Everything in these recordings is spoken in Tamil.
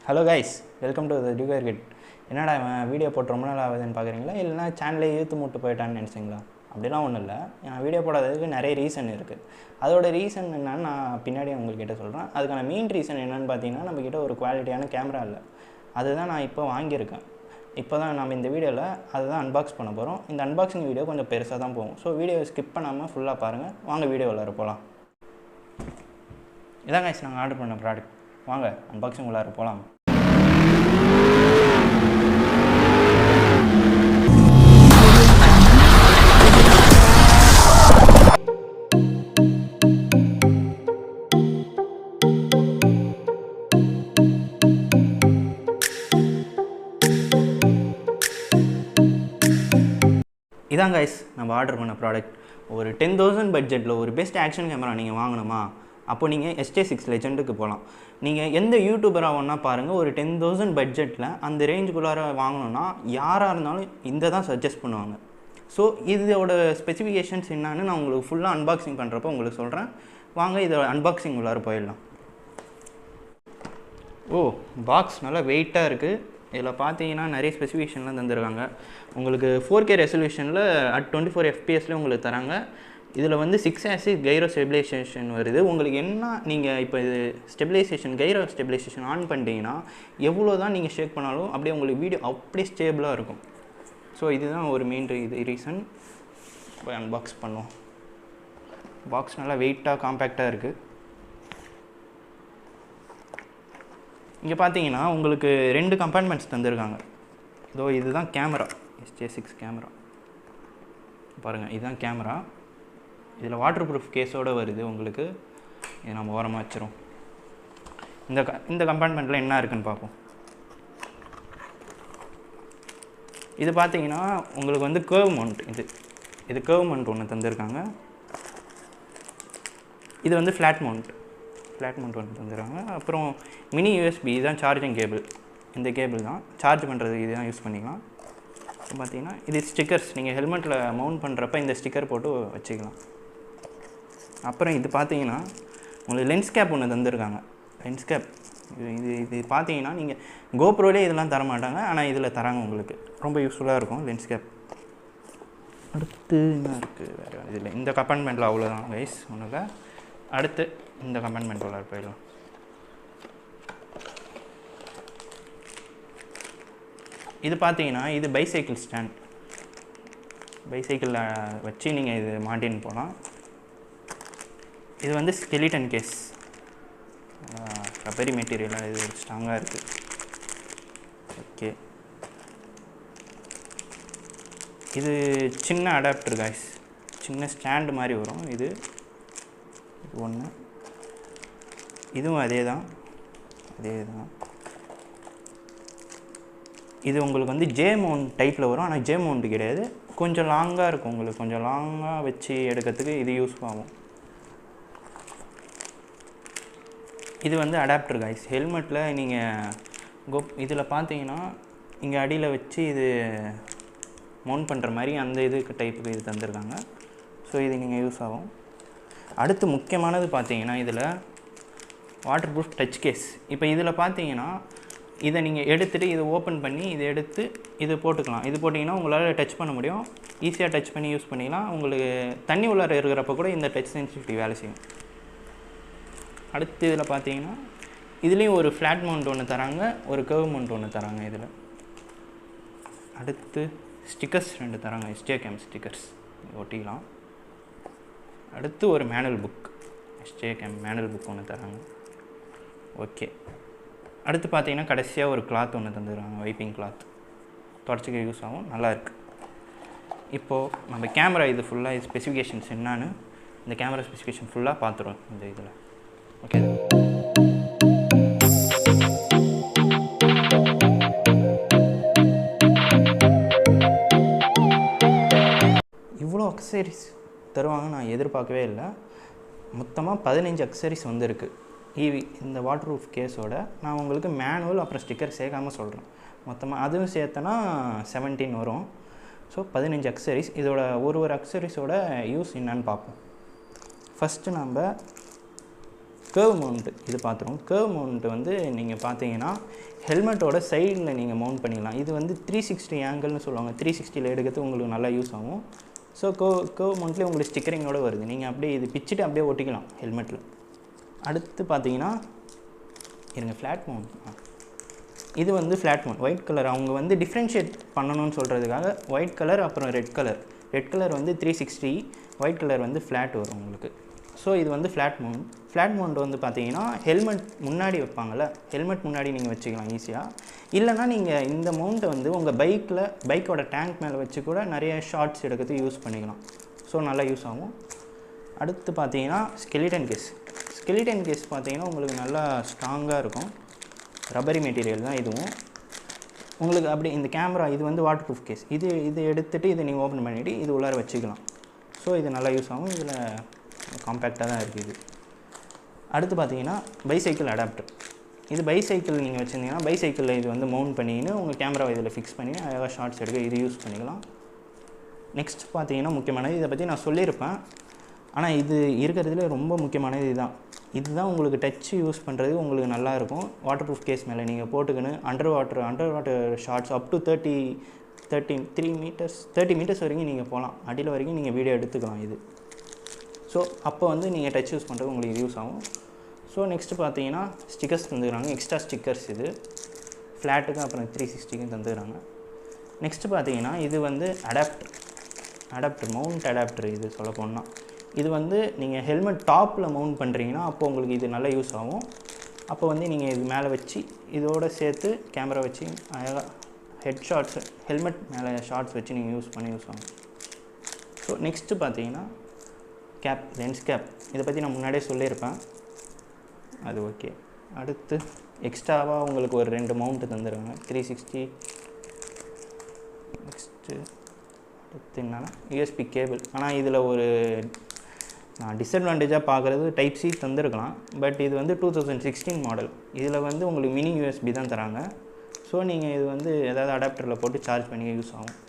Hello guys, welcome to the Dugar Kit. என்னடா வீடியோ போட்டு ரொம்ப நாள் ஆகுதுன்னு பார்க்குறீங்களா, இல்லைனா சேனலே இழுத்து மூட்டு போயிட்டான்னு நினச்சிங்களா? அப்படிலாம் ஒன்றும் இல்லை. நான் வீடியோ போடாததுக்கு நிறைய ரீசன் இருக்குது. அதோட ரீசன் என்னன்னு நான் பின்னாடி உங்கள்கிட்ட சொல்கிறேன். அதுக்கான மெயின் ரீசன் என்னென்னு பார்த்தீங்கன்னா, நம்மக்கிட்ட ஒரு குவாலிட்டியான கேமரா இல்லை. அதுதான் நான் இப்போ வாங்கியிருக்கேன். இப்போ தான் நம்ம இந்த வீடியோவில் அதுதான் அன்பாக்ஸ் பண்ண போகிறோம். இந்த அன்பாக்சிங் வீடியோ கொஞ்சம் பெருசாக தான் போகும். ஸோ வீடியோவை ஸ்கிப் பண்ணாமல் ஃபுல்லாக பாருங்கள். வாங்க வீடியோ உள்ளார போகலாம். இதான் கைஸ் நாங்கள் ஆர்டர் பண்ண ப்ராடக்ட். வாங்க அன்பாக்சிங் உள்ளார போகலாம். இதான் கைஸ் நம்ம ஆர்டர் பண்ண ப்ராடக்ட். ஒரு 10,000 பட்ஜெட்டில் ஒரு பெஸ்ட் ஆக்ஷன் கேமரா நீங்கள் வாங்கணுமா, அப்போ நீங்கள் SJ6 லெஜெண்டுக்கு போகலாம். நீங்கள் எந்த யூடியூபராக ஒன்றா பாருங்கள், ஒரு 10,000 பட்ஜெட்டில் அந்த ரேஞ்சுக்குள்ளார வாங்கணுன்னா யாராக இருந்தாலும் இந்த தான் சஜஸ்ட் பண்ணுவாங்க. ஸோ இதோட ஸ்பெசிஃபிகேஷன்ஸ் என்னான்னு நான் உங்களுக்கு ஃபுல்லாக அன்பாக்சிங் பண்ணுறப்போ உங்களுக்கு சொல்கிறேன். வாங்க இதோட அன்பாக்சிங் உள்ளார போயிடலாம். பாக்ஸ் நல்லா வெயிட்டாக இருக்குது. இதில் பார்த்தீங்கன்னா நிறைய ஸ்பெசிஃபிகேஷன்லாம் தந்துருக்காங்க. உங்களுக்கு 4K ரெசல்யூஷனில் at 24 FPS உங்களுக்கு தராங்க. இதில் வந்து 6 axis கைரோ ஸ்டெபிலைசேஷன் வருது. உங்களுக்கு என்ன, நீங்கள் இப்போ இது ஸ்டெபிலைசேஷன் கைரோ ஸ்டெபிலைசேஷன் ஆன் பண்ணிட்டீங்கன்னா எவ்வளோ தான் நீங்கள் ஷேக் பண்ணாலும் அப்படியே உங்களுக்கு வீடியோ அப்படியே ஸ்டேபிளாக இருக்கும். ஸோ இதுதான் ஒரு மெயின் ரீசன். போய் அன்பாக்ஸ் பண்ணுவோம். பாக்ஸ் நல்லா வெயிட்டாக காம்பேக்டாக இருக்குது. இங்கே பார்த்தீங்கன்னா உங்களுக்கு 2 கம்பார்ட்மெண்ட்ஸ் தந்துருக்காங்க. இதுதான் கேமரா, SJ6 கேமரா பாருங்கள். இதுதான் கேமரா. இதில் வாட்டர் ப்ரூஃப் கேஸோடு வருது உங்களுக்கு. இதை நம்ம ஓரமாக வச்சிரும். இந்த கம்பார்ட்மெண்ட்டில் என்ன இருக்குன்னு பார்ப்போம். இது பார்த்தீங்கன்னா உங்களுக்கு வந்து கேர்வ் மவுண்ட். இது கேர்வ் மவுண்ட் ஒன்று தந்துருக்காங்க. இது வந்து ஃப்ளாட் மவுண்ட் ஒன்று தந்துடுறாங்க. அப்புறம் மினி USB, இதுதான் சார்ஜிங் கேபிள். இந்த கேபிள் தான் சார்ஜ் பண்ணுறது, இதுதான் யூஸ் பண்ணிக்கலாம். பார்த்தீங்கன்னா இது ஸ்டிக்கர்ஸ், நீங்கள் ஹெல்மெட்டில் மவுண்ட் பண்ணுறப்ப இந்த ஸ்டிக்கர் போட்டு வச்சுக்கலாம். அப்புறம் இது பார்த்தீங்கன்னா உங்களுக்கு லென்ஸ் கேப் ஒன்று தந்துருக்காங்க. லென்ஸ் கேப் இது பார்த்தீங்கன்னா நீங்கள் கோப்ரோலே இதெல்லாம் தர மாட்டாங்க, ஆனால் இதில் தராங்க. உங்களுக்கு ரொம்ப யூஸ்ஃபுல்லாக இருக்கும் லென்ஸ் கேப். அடுத்து என்ன இருக்குது வேறு இதில்? இந்த கம்பார்ட்மெண்ட்டில் அவ்வளோதான் கைஸ், ஒன்றும் இல்லை. அடுத்து இந்த கம்பார்ட்மெண்ட் உள்ளார போயிடலாம். இது பார்த்தீங்கன்னா இது பைசைக்கிள் ஸ்டாண்ட். பைசைக்கிளில் வச்சு நீங்கள் இது மாட்டின்னு போகலாம். இது வந்து ஸ்கெலிட்டன் கேஸ், ரப்பரி மெட்டீரியலாக இது ஸ்ட்ராங்காக இருக்குது. ஓகே, இது சின்ன அடாப்டர் காய்ஸ், சின்ன ஸ்டாண்டு மாதிரி வரும். இது ஒன்று, இதுவும் அதே தான். இது உங்களுக்கு வந்து ஜே மவுண்ட் டைப்பில் வரும், ஆனால் ஜே மவுண்ட் கிடையாது. கொஞ்சம் லாங்காக இருக்கும். உங்களுக்கு கொஞ்சம் லாங்காக வச்சு எடுக்கிறதுக்கு இது யூஸ் ஆகும். இது வந்து அடாப்டர் காய்ஸ். ஹெல்மெட்டில் நீங்கள் இதில் பார்த்தீங்கன்னா இங்கே அடியில் வச்சு இது மவுண்ட் பண்ணுற மாதிரி அந்த இதுக்கு டைப்புக்கு இது தந்துருக்காங்க. ஸோ இது நீங்கள் யூஸ் ஆகும். அடுத்து முக்கியமானது பார்த்தீங்கன்னா இதில் வாட்டர் ப்ரூஃப் டச் கேஸ். இப்போ இதில் பார்த்தீங்கன்னா இதை நீங்கள் எடுத்துகிட்டு இதை ஓப்பன் பண்ணி இதை எடுத்து இது போட்டுக்கலாம். இது போட்டிங்கன்னா உங்களால் டச் பண்ண முடியும், ஈஸியாக டச் பண்ணி யூஸ் பண்ணிக்கலாம். உங்களுக்கு தண்ணி உள்ளார இருக்கிறப்ப கூட இந்த டச் சென்சிட்டிவிட்டி வேலை செய்யும். அடுத்து இதில் பார்த்தீங்கன்னா இதுலேயும் ஒரு ஃப்ளாட் மவுண்ட் ஒன்று தராங்க, ஒரு கர்வ் மவுண்ட் ஒன்று தராங்க இதில். அடுத்து ஸ்டிக்கர்ஸ் 2 தராங்க, SJCAM ஸ்டிக்கர்ஸ் ஒட்டிக்கலாம். அடுத்து ஒரு manual book, SJCAM manual book ஒன்று தராங்க. ஓகே, அடுத்து பார்த்தீங்கன்னா கடைசியாக ஒரு கிளாத் ஒன்று தந்துடுறாங்க, வைப்பிங் கிளாத், தொடச்சிக்க யூஸ் ஆகும், நல்லாயிருக்கு. இப்போது நம்ம கேமரா இது ஃபுல்லாக ஸ்பெசிஃபிகேஷன்ஸ் என்னான்னு இந்த கேமரா ஸ்பெசிஃபிகேஷன் ஃபுல்லாக பார்த்துருவோம் இந்த இதில். ஓகே, இவ்வளோ அக்சசரிஸ் தருவாங்க நான் எதிர்பார்க்கவே இல்லை. மொத்தமாக 15 அக்சசரிஸ் வந்துருக்கு. இந்த வாட்டர் ப்ரூஃப் கேஸோட நான் உங்களுக்கு மேனுவல் அப்புறம் ஸ்டிக்கர் சேர்க்காமல் சொல்கிறேன். மொத்தமாக அதுவும் சேர்த்தனா 17 வரும். So 15 accessories. இதோட ஒரு அக்சசரிஸோட யூஸ் என்னன்னு பார்ப்போம். ஃபஸ்ட்டு நம்ம கர்வ் மவுண்ட் இது பார்த்துருவோம். கர்வ் மவுண்ட் வந்து நீங்கள் பார்த்தீங்கன்னா ஹெல்மெட்டோட சைடில் நீங்கள் மவுண்ட் பண்ணிக்கலாம். இது வந்து 360 ஆங்கிள்னு சொல்லுவாங்க. 360ல் எடுக்கிறது உங்களுக்கு நல்லா யூஸ் ஆகும். ஸோ கர்வ் மவுண்ட்லேயே உங்களுக்கு ஸ்டிக்கரிங்கோடு வருது. நீங்கள் அப்படியே இது பிச்சுட்டு அப்படியே ஒட்டிக்கலாம் ஹெல்மெட்டில். அடுத்து பார்த்தீங்கன்னா இருங்க ஃப்ளாட் மவுண்ட். இது வந்து ஃப்ளாட் மவுண்ட் ஒயிட் கலர். அவங்க வந்து டிஃப்ரென்ஷியேட் பண்ணணும்னு சொல்கிறதுக்காக ஒயிட் கலர் அப்புறம் ரெட் கலர் வந்து 360, ஒயிட் கலர் வந்து ஃப்ளாட் வரும் உங்களுக்கு. ஸோ இது வந்து ஃப்ளாட் மவுண்ட். ஃப்ளாட் மவுண்ட் வந்து பார்த்தீங்கன்னா ஹெல்மெட் முன்னாடி வைப்பாங்கள்ல, ஹெல்மெட் முன்னாடி நீங்கள் வச்சுக்கலாம் ஈஸியாக. இல்லைனா நீங்கள் இந்த மவுண்ட்டை வந்து உங்கள் பைக்கோட டேங்க் மேலே வச்சு கூட நிறைய ஷார்ட்ஸ் எடுக்கிறதுக்கு யூஸ் பண்ணிக்கலாம். ஸோ நல்லா யூஸ் ஆகும். அடுத்து பார்த்தீங்கன்னா ஸ்கெலிட்டன் கேஸ் பார்த்தீங்கன்னா உங்களுக்கு நல்லா ஸ்ட்ராங்காக இருக்கும். ரப்பரி மெட்டீரியல் தான் இதுவும். உங்களுக்கு அப்படி இந்த கேமரா இது வந்து வாட்டர் ப்ரூஃப் கேஸ். இது எடுத்துகிட்டு இதை நீங்கள் ஓப்பன் பண்ணிவிட்டு இது உள்ளார வச்சுக்கலாம். ஸோ இது நல்லா யூஸ் ஆகும். இதில் காம்பேக்டாக தான் இருக்குது இது. அடுத்து பார்த்தீங்கன்னா பைசைக்கிள் அடாப்டர். இது பைசைக்கிள் நீங்கள் வச்சுருந்தீங்கன்னா பைசைக்கிளில் இது வந்து மவுண்ட் பண்ணின்னு உங்கள் கேமராவை இதில் ஃபிக்ஸ் பண்ணி அழகாக ஷார்ட்ஸ் எடுக்க இது யூஸ் பண்ணிக்கலாம். நெக்ஸ்ட் பார்த்தீங்கன்னா முக்கியமானது, இதை பற்றி நான் சொல்லியிருப்பேன், ஆனால் இது இருக்கிறதுல ரொம்ப முக்கியமானது இதுதான் உங்களுக்கு டச் யூஸ் பண்ணுறது உங்களுக்கு நல்லாயிருக்கும். வாட்டர் ப்ரூஃப் கேஸ் மேலே நீங்கள் போட்டுக்கின்னு under water shorts up to 30 metres வரைக்கும் நீங்கள் போகலாம். அடியில் வரைக்கும் நீங்கள் வீடியோ எடுத்துக்கலாம் இது. ஸோ அப்போ வந்து நீங்கள் டச் யூஸ் பண்ணுறது உங்களுக்கு யூஸ் ஆகும். ஸோ நெக்ஸ்ட்டு பார்த்தீங்கன்னா ஸ்டிக்கர்ஸ் தந்துக்கிறாங்க. எக்ஸ்ட்ரா ஸ்டிக்கர்ஸ் இது ஃப்ளாட்டுக்கு அப்புறம் 360க்கும் தந்துக்கிறாங்க. நெக்ஸ்ட்டு பார்த்தீங்கன்னா இது வந்து அடாப்டர் மவுண்ட் அடாப்டர். இது சொல்ல போனால் இது வந்து நீங்கள் ஹெல்மெட் டாப்பில் மவுண்ட் பண்ணுறீங்கன்னா அப்போ உங்களுக்கு இது நல்லா யூஸ் ஆகும். அப்போ வந்து நீங்கள் இது மேலே வச்சு இதோடு சேர்த்து கேமரா வச்சு அழகாக ஹெட் ஷாட்ஸு ஹெல்மெட் மேலே ஷார்ட்ஸ் வச்சு நீங்கள் யூஸ் ஆகும். ஸோ நெக்ஸ்ட்டு பார்த்தீங்கன்னா லென்ஸ் கேப். இதை பற்றி நான் முன்னாடியே சொல்லியிருப்பேன், அது ஓகே. அடுத்து எக்ஸ்ட்ராவாக உங்களுக்கு ஒரு 2 மவுண்ட்டு தந்துடுவாங்க 360. நெக்ஸ்ட்டு அடுத்து என்னன்னா யூஎஸ்பி கேபிள். ஆனால் இதில் ஒரு நான் டிஸ்அட்வான்டேஜாக பார்க்குறது டைப் சி தந்துருக்கலாம். பட் இது வந்து 2016 மாடல். இதில் வந்து உங்களுக்கு மினி யூஎஸ்பி தான் தராங்க. ஸோ நீங்கள் இது வந்து ஏதாவது அடாப்டரில் போட்டு சார்ஜ் பண்ணி யூஸ் ஆகும்.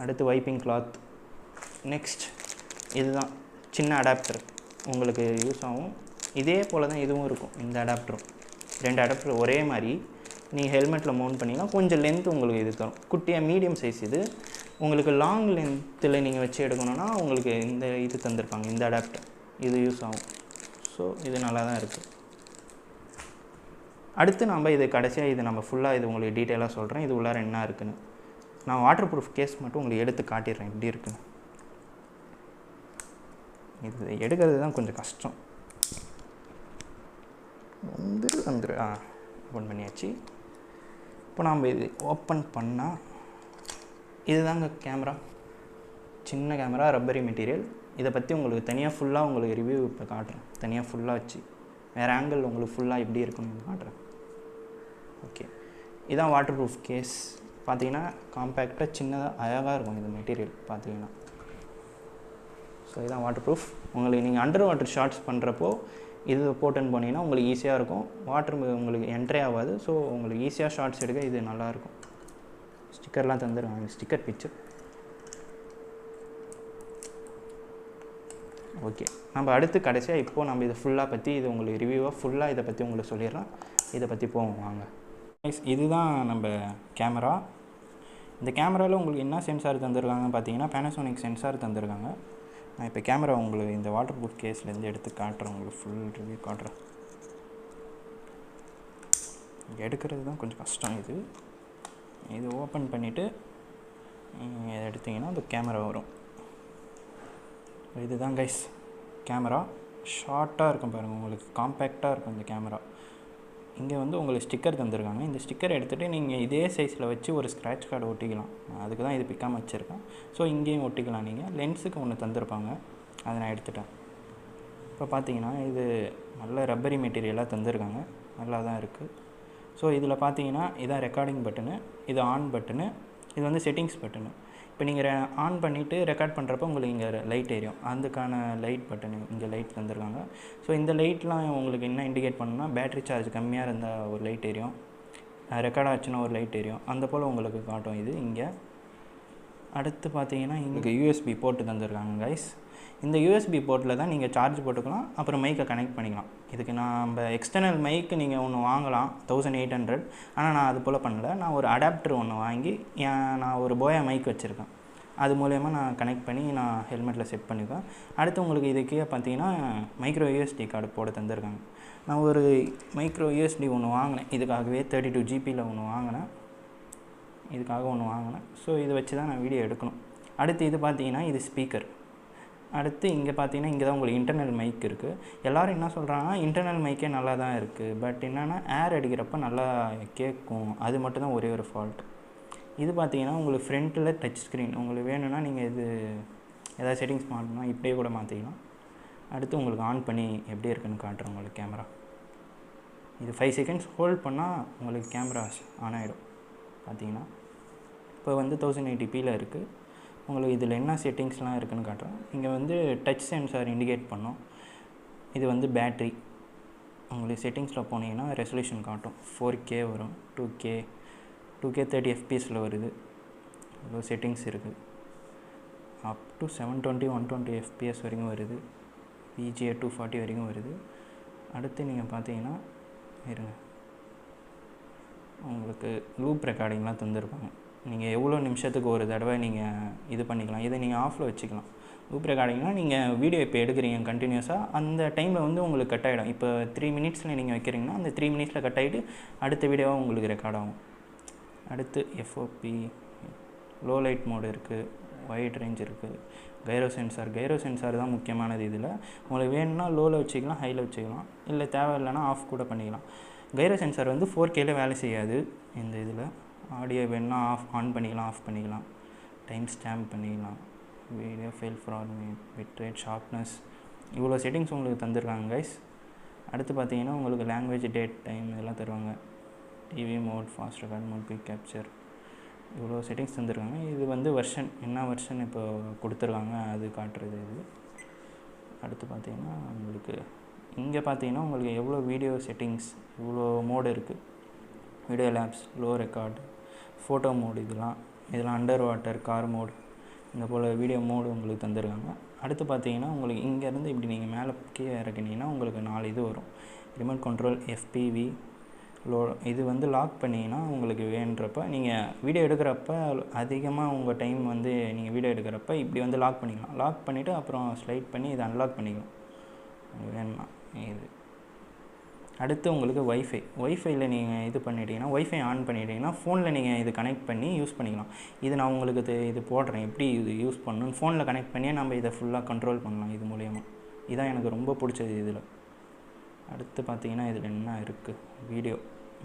அடுத்து வைப்பிங் கிளாத். நெக்ஸ்ட் இதுதான் சின்ன அடாப்டர் உங்களுக்கு யூஸ் ஆகும். இதே போல் தான் இதுவும் இருக்கும். இந்த அடாப்டரும் 2 அடாப்டர் ஒரே மாதிரி நீங்கள் ஹெல்மெட்டில் மவுண்ட் பண்ணிங்கன்னா கொஞ்சம் லென்த் உங்களுக்கு இது தரும். குட்டியாக மீடியம் சைஸ் இது. உங்களுக்கு லாங் லென்த்தில் நீங்கள் வச்சு எடுக்கணுன்னா உங்களுக்கு இந்த இது தந்திருப்பாங்க, இந்த அடாப்டர். இது யூஸ் ஆகும். ஸோ இது நல்லா தான் இருக்குது. அடுத்து நம்ம இது கடைசியாக இது நம்ம ஃபுல்லாக இது உங்களுக்கு டீட்டெயிலாக சொல்கிறேன். இது உள்ளார என்ன இருக்குன்னு. நான் வாட்டர் ப்ரூஃப் கேஸ் மட்டும் உங்களுக்கு எடுத்து காட்டிடுறேன் எப்படி இருக்குன்னு. இது எடுக்கிறது தான் கொஞ்சம் கஷ்டம். ஓப்பன் பண்ணியாச்சு. இப்போ நம்ம இது ஓப்பன் பண்ணால் இதுதாங்க கேமரா. சின்ன கேமரா, ரப்பரி மெட்டீரியல். இதை பற்றி உங்களுக்கு தனியாக ஃபுல்லாக உங்களுக்கு ரிவ்யூ இப்போ காட்டுறேன். தனியாக ஃபுல்லாக வச்சு வேறு ஆங்கிள் உங்களுக்கு ஃபுல்லாக எப்படி இருக்குன்னு காட்டுறேன். ஓகே, இதான் வாட்டர் ப்ரூஃப் கேஸ். பார்த்தீங்கன்னா காம்பேக்டாக சின்னதாக அழகாக இருக்கும் இந்த மெட்டீரியல் பார்த்தீங்கன்னா. ஸோ இதான் வாட்டர் ப்ரூஃப். உங்களுக்கு நீங்கள் அண்டர் வாட்டர் ஷார்ட்ஸ் பண்ணுறப்போ இது போட்டுன்னு போனீங்கன்னா உங்களுக்கு ஈஸியாக இருக்கும். வாட்டர் உங்களுக்கு என்ட்ரே ஆகாது. ஸோ உங்களுக்கு ஈஸியாக ஷார்ட்ஸ் எடுக்க இது நல்லாயிருக்கும். ஸ்டிக்கர்லாம் தந்துடுவாங்க, ஸ்டிக்கர் பிக்சர். ஓகே, நம்ம அடுத்து கடைசியாக இப்போது நம்ம இதை ஃபுல்லாக பற்றி இது உங்களுக்கு ரிவ்யூவாக ஃபுல்லாக இதை பற்றி உங்களுக்கு சொல்லிடுறேன். இதை பற்றி போவோம் வாங்க. இதுதான் நம்ம கேமரா. இந்த கேமராவில் உங்களுக்கு என்ன சென்சார் தந்துருக்காங்கன்னு பார்த்தீங்கன்னா பேனாசோனிக் சென்சார் தந்துருக்காங்க. நான் இப்போ கேமரா உங்களுக்கு இந்த வாட்டர் ப்ரூஃப் கேஸ்லேருந்து எடுத்து காட்டுறேன். உங்களுக்கு ஃபுல் ரிவ்யூ காட்டுறேன். எடுக்கிறது தான் கொஞ்சம் கஷ்டம். இது ஓப்பன் பண்ணிவிட்டு இதை எடுத்திங்கன்னா அந்த கேமரா வரும். இதுதான் கைஸ் கேமரா. ஷார்ட்டாக இருக்கும் பாருங்கள், உங்களுக்கு காம்பேக்டாக இருக்கும் இந்த கேமரா. இங்கே வந்து உங்களுக்கு ஸ்டிக்கர் தந்துருக்காங்க. இந்த ஸ்டிக்கர் எடுத்துகிட்டு நீங்கள் இதே சைஸில் வச்சு ஒரு ஸ்க்ராட்ச் கார்டு ஒட்டிக்கலாம். அதுக்கு தான் இது பிக்காமல் வச்சுருக்கேன். ஸோ இங்கேயும் ஒட்டிக்கலாம். நீங்கள் லென்ஸுக்கு ஒன்று தந்துருப்பாங்க, அதை நான் எடுத்துட்டேன். இப்போ பார்த்தீங்கன்னா இது நல்ல ரப்பரி மெட்டீரியலாக தந்துருக்காங்க, நல்லா தான் இருக்குது. ஸோ இதில் பார்த்தீங்கன்னா இதான் ரெக்கார்டிங் பட்டனு, இது ஆன் பட்டனு, இது வந்து செட்டிங்ஸ் பட்டனு. இப்போ நீங்கள் ஆன் பண்ணிவிட்டு ரெக்கார்ட் பண்ணுறப்போ உங்களுக்கு இங்கே லைட் எரியும், அதுக்கான லைட் பட்டனு இங்கே லைட் தந்துருக்காங்க. ஸோ இந்த லைட்லாம் உங்களுக்கு என்ன இண்டிகேட் பண்ணணும்னா பேட்ரி சார்ஜ் கம்மியாக இருந்தால் ஒரு லைட் எரியும், ரெக்கார்ட் ஆச்சுன்னா ஒரு லைட் எரியும், அந்த போல் உங்களுக்கு காட்டும் இது இங்கே. அடுத்து பார்த்தீங்கன்னா இங்கே யூஎஸ்பி போட்டு தந்துருக்காங்க கைஸ். இந்த யூஎஸ்பி போர்ட்டில் தான் நீங்கள் சார்ஜ் போட்டுக்கலாம், அப்புறம் மைக்கை கனெக்ட் பண்ணிக்கலாம். இதுக்கு நம்ம எக்ஸ்டர்னல் மைக்கு நீங்கள் ஒன்று வாங்கலாம் 1800. ஆனால் நான் அது போல் பண்ணல. நான் ஒரு அடாப்டர் ஒன்று வாங்கி நான் ஒரு போயா மைக் வச்சுருக்கேன். அது மூலயமா நான் கனெக்ட் பண்ணி நான் ஹெல்மெட்டில் செட் பண்ணிக்குவேன். அடுத்து உங்களுக்கு இதுக்கே பார்த்தீங்கன்னா மைக்ரோ யூஎஸ்டி கார்டு போட தந்துருக்காங்க. நான் ஒரு மைக்ரோ யூஎஸ்டி ஒன்று வாங்கினேன், இதுக்காகவே 32 ஜிபியில் ஒன்று வாங்கினேன், இதுக்காக ஒன்று வாங்கினேன். ஸோ இதை வச்சு தான் நான் வீடியோ எடுக்கணும். அடுத்து இது பார்த்தீங்கன்னா இது ஸ்பீக்கர். அடுத்து இங்கே பார்த்தீங்கன்னா இங்கே தான் உங்களுக்கு இன்டர்னல் மைக் இருக்குது. எல்லோரும் என்ன சொல்கிறாங்கன்னா இன்டர்னல் மைக்கே நல்லா தான் இருக்குது, பட் என்னென்னா ஏர் அடிக்கிறப்ப நல்லா கேட்கும், அது மட்டும் தான் ஒரே ஒரு ஃபால்ட். இது பார்த்தீங்கன்னா உங்களுக்கு ஃப்ரண்ட்டில் டச் ஸ்க்ரீன். உங்களுக்கு வேணும்னா நீங்கள் இது ஏதாவது செட்டிங்ஸ் மாற்றணும்னா இப்படியே கூட மாற்றிக்கலாம். அடுத்து உங்களுக்கு ஆன் பண்ணி எப்படி இருக்குன்னு காட்டுறேன் உங்களுக்கு கேமரா. இது 5 செகண்ட்ஸ் ஹோல்ட் பண்ணால் உங்களுக்கு கேமரா ஆன் ஆகிடும். பார்த்தீங்கன்னா இப்போ வந்து 1080pயில் இருக்குது. உங்களுக்கு இதில் என்ன செட்டிங்ஸ்லாம் இருக்குதுன்னு காட்டுறேன். இங்கே வந்து டச் சென்சார் இண்டிகேட் பண்ணோம். இது வந்து பேட்ரி. உங்களுக்கு செட்டிங்ஸில் போனீங்கன்னா ரெசல்யூஷன் காட்டும். 4K வரும், 2K 30 fpsல வருது. இவ்வளோ செட்டிங்ஸ் இருக்குது. அப் டு 720 120 fps வரைக்கும் வருது. VGA 240 வரைக்கும் வருது. அடுத்து நீங்கள் பார்த்தீங்கன்னா இருங்க, உங்களுக்கு லூப் ரெக்கார்டிங்லாம் தந்துருப்பாங்க. நீங்கள் எவ்வளோ நிமிஷத்துக்கு ஒரு தடவை நீங்கள் இது பண்ணிக்கலாம். இதை நீங்கள் ஆஃபில் வச்சுக்கலாம். லூப் ரெக்கார்டிங்னால் நீங்கள் வீடியோ இப்போ எடுக்கிறீங்க கண்டினியூஸாக, அந்த டைமில் வந்து உங்களுக்கு கட் ஆகிடும். இப்போ 3 மினிட்ஸில் நீங்கள் வைக்கிறீங்கன்னா அந்த 3 மினிட்ஸில் கட் ஆகிட்டு அடுத்த வீடியோவாக உங்களுக்கு ரெக்கார்ட் ஆகும். அடுத்து FOP, லோ லைட் மோடு இருக்குது, வைட் ரேஞ்ச் இருக்குது, கைரோ சென்சார் தான் முக்கியமானது. இதில் உங்களுக்கு வேணும்னா லோவில் வச்சுக்கலாம், ஹையில் வச்சுக்கலாம், இல்லை தேவையில்லைன்னா ஆஃப் கூட பண்ணிக்கலாம். கைரோ சென்சார் வந்து 4Kல வேலை செய்யாது. இந்த இதில் ஆடியோ வேணும்னா ஆன் பண்ணிக்கலாம், ஆஃப் பண்ணிக்கலாம், டைம் ஸ்டாம்ப் பண்ணிக்கலாம், video file format, bitrate, sharpness, இவ்வளோ செட்டிங்ஸ் உங்களுக்கு தந்துருக்காங்க கைஸ். அடுத்து பார்த்தீங்கன்னா உங்களுக்கு லாங்குவேஜ், டேட், டைம் இதெல்லாம் தருவாங்க. TV mode, fast record mode, quick capture, இவ்வளோ செட்டிங்ஸ் தந்துருக்காங்க. இது வந்து என்ன வெர்ஷன் இப்போ கொடுத்துருக்காங்க அது காட்டுறது இது. அடுத்து பார்த்தீங்கன்னா உங்களுக்கு இங்கே பார்த்தீங்கன்னா உங்களுக்கு எவ்வளோ வீடியோ செட்டிங்ஸ், இவ்வளோ மோடு இருக்குது. Video labs, low record, photo mode, இதெல்லாம் அண்டர் வாட்டர், கார் மோடு, இந்த போல் வீடியோ மோடு உங்களுக்கு தந்துருக்காங்க. அடுத்து பார்த்தீங்கன்னா உங்களுக்கு இங்கேருந்து இப்படி நீங்கள் மேலே கீழே இறக்குனீங்கன்னா உங்களுக்கு 4 இது வரும். ரிமோட் கண்ட்ரோல், FPV, இது வந்து லாக் பண்ணிங்கன்னா உங்களுக்கு வேணுன்றப்ப நீங்கள் வீடியோ எடுக்கிறப்ப அதிகமாக உங்கள் டைம் வந்து நீங்கள் வீடியோ எடுக்கிறப்ப இப்படி வந்து லாக் பண்ணிக்கலாம். லாக் பண்ணிவிட்டு அப்புறம் ஸ்லைட் பண்ணி இதை அன்லாக் பண்ணிக்கலாம் வேணும்னா இது. அடுத்து உங்களுக்கு ஒய்ஃபையில் நீங்கள் இது பண்ணிட்டீங்கன்னா, ஒய்ஃபை ஆன் பண்ணிட்டீங்கன்னா ஃபோனில் நீங்கள் இது கனெக்ட் பண்ணி யூஸ் பண்ணிக்கலாம். இது நான் உங்களுக்கு இது போடுறேன் எப்படி இது யூஸ் பண்ணணும்னு. ஃபோனில் கனெக்ட் பண்ணி நம்ம இதை ஃபுல்லாக கண்ட்ரோல் பண்ணலாம் இது மூலயமா. இதுதான் எனக்கு ரொம்ப பிடிச்சது இதில். அடுத்து பார்த்தீங்கன்னா இதில் என்ன இருக்குது, வீடியோ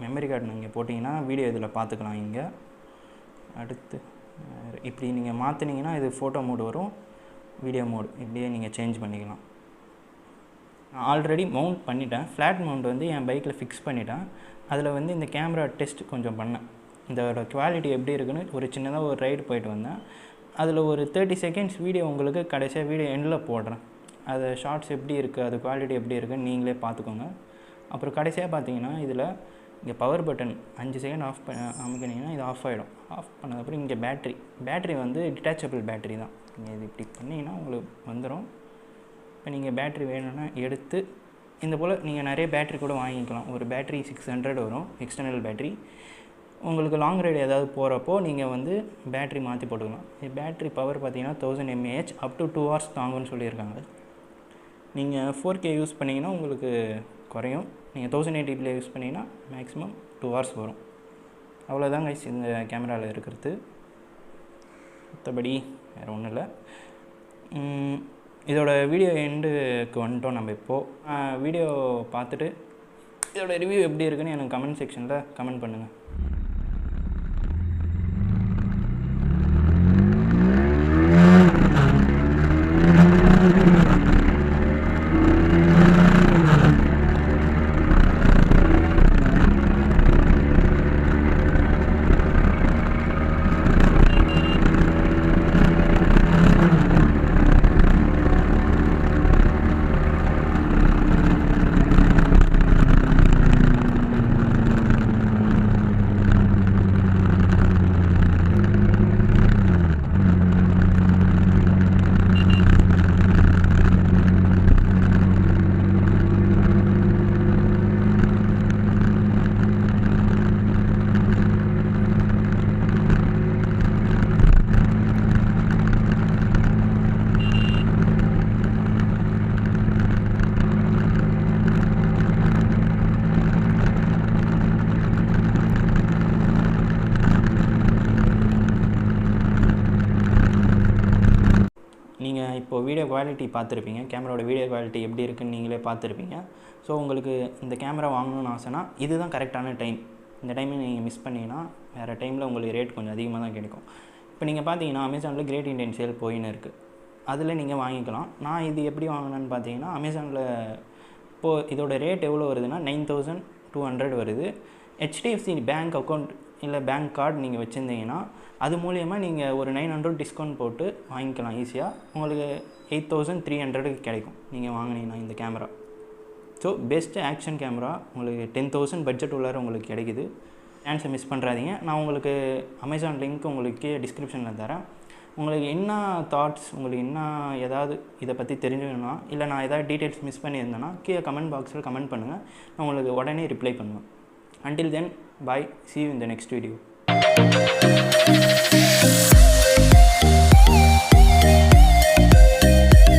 மெமரி கார்டு நீங்கள் போட்டிங்கன்னா வீடியோ இதில் பார்த்துக்கலாம். இங்கே அடுத்து இப்படி நீங்கள் மாற்றினீங்கன்னா இது ஃபோட்டோ மோடு வரும், வீடியோ மோடு இப்படியே நீங்கள் சேஞ்ச் பண்ணிக்கலாம். நான் ஆல்ரெடி மவுண்ட் பண்ணிட்டேன். ஃப்ளாட் மவுண்ட் வந்து என் பைக்கில் ஃபிக்ஸ் பண்ணிட்டேன். அதில் வந்து இந்த கேமரா டெஸ்ட் கொஞ்சம் பண்ணேன், இதோட குவாலிட்டி எப்படி இருக்குன்னு. ஒரு சின்னதாக ஒரு ரைடு போயிட்டு வந்தேன். அதில் ஒரு 30 செகண்ட்ஸ் வீடியோ உங்களுக்கு கடைசியாக வீடியோ எண்டில் போடுறேன். அது ஷார்ட்ஸ் எப்படி இருக்குது, அது குவாலிட்டி எப்படி இருக்குன்னு நீங்களே பார்த்துக்கோங்க. அப்புறம் கடைசியாக பார்த்தீங்கன்னா இதில் இங்கே பவர் பட்டன் 5 செகண்ட் ஆஃப் அமைக்கினீங்கன்னா இது ஆஃப் ஆகிடும். ஆஃப் பண்ணதுக்கப்புறம் இங்கே பேட்ரி வந்து டிட்டாச்சபிள் பேட்ரி தான். நீங்கள் இது இப்படி பண்ணிங்கன்னா உங்களுக்கு வந்துடும். இப்போ நீங்கள் பேட்ரி வேணும்னா எடுத்து இந்த போல் நீங்கள் நிறைய பேட்ரி கூட வாங்கிக்கலாம். ஒரு பேட்ரி 600 வரும், எக்ஸ்டர்னல் பேட்ரி. உங்களுக்கு லாங் ரைடு ஏதாவது போகிறப்போ நீங்கள் வந்து பேட்ரி மாற்றி போட்டுக்கலாம். பேட்ரி பவர் பார்த்தீங்கன்னா 1000 mAh, அப் டு 2 hours தாங்குன்னு சொல்லியிருக்காங்க. நீங்கள் 4K யூஸ் பண்ணிங்கன்னா உங்களுக்கு குறையும். நீங்கள் 1080pல யூஸ் பண்ணிங்கன்னா மேக்ஸிமம் 2 hours வரும். அவ்வளோதான் கைஸ் இந்த கேமராவில் இருக்கிறது. மற்றபடி வேறு ஒன்றும் இல்லை. இதோட வீடியோ எண்டுக்கு வந்துட்டோம் நம்ம இப்போது. வீடியோ பார்த்துட்டு இதோட ரிவ்யூ எப்படி இருக்குன்னு எனக்கு கமெண்ட் செக்ஷனில் கமெண்ட் பண்ணுங்கள். வீடியோ குவாலிட்டி பார்த்துருப்பீங்க, கேமராவோட வீடியோ குவாலிட்டி எப்படி இருக்குன்னு நீங்களே பார்த்துருப்பீங்க. ஸோ உங்களுக்கு இந்த கேமரா வாங்கணும்னு ஆசைனா இதுதான் கரெக்டான டைம். இந்த டைமை நீங்கள் மிஸ் பண்ணிங்கன்னா வேறு டைமில் உங்களுக்கு ரேட் கொஞ்சம் அதிகமாக தான் கிடைக்கும். இப்போ நீங்கள் பார்த்தீங்கன்னா அமேசானில் கிரேட் இண்டியன் சேல் போயின்னு இருக்குது, அதில் நீங்கள் வாங்கிக்கலாம். நான் இது எப்படி வாங்கினேன்னு பார்த்தீங்கன்னா அமேசானில் இப்போது இதோட ரேட் எவ்வளோ வருதுன்னா 9200 வருது. HDFC பேங்க் அக்கௌண்ட் இல்லை பேங்க் கார்டு நீங்கள் வச்சுருந்தீங்கன்னா அது மூலியமாக நீங்கள் ஒரு 900 டிஸ்கவுண்ட் போட்டு வாங்கிக்கலாம் ஈஸியாக. உங்களுக்கு 8300 கிடைக்கும் நீங்கள் வாங்கினீங்கன்னா இந்த camera. So best action camera உங்களுக்கு 10,000 பட்ஜெட் உள்ளார உங்களுக்கு கிடைக்குது. சான்ஸை மிஸ் பண்ணுறாதீங்க. நான் உங்களுக்கு அமேசான் லிங்க் உங்களுக்கு டிஸ்கிரிப்ஷனில் தரேன். உங்களுக்கு என்ன தாட்ஸ், உங்களுக்கு என்ன ஏதாவது இதை பற்றி தெரிஞ்சுக்கணும்னா இல்லை நான் ஏதாவது டீட்டெயில்ஸ் மிஸ் பண்ணியிருந்தேன்னா கீழே கமெண்ட் பாக்ஸில் கமெண்ட் பண்ணுங்கள், நான் உங்களுக்கு உடனே ரிப்ளை பண்ணுவேன். Until then, bye. See you in the next video.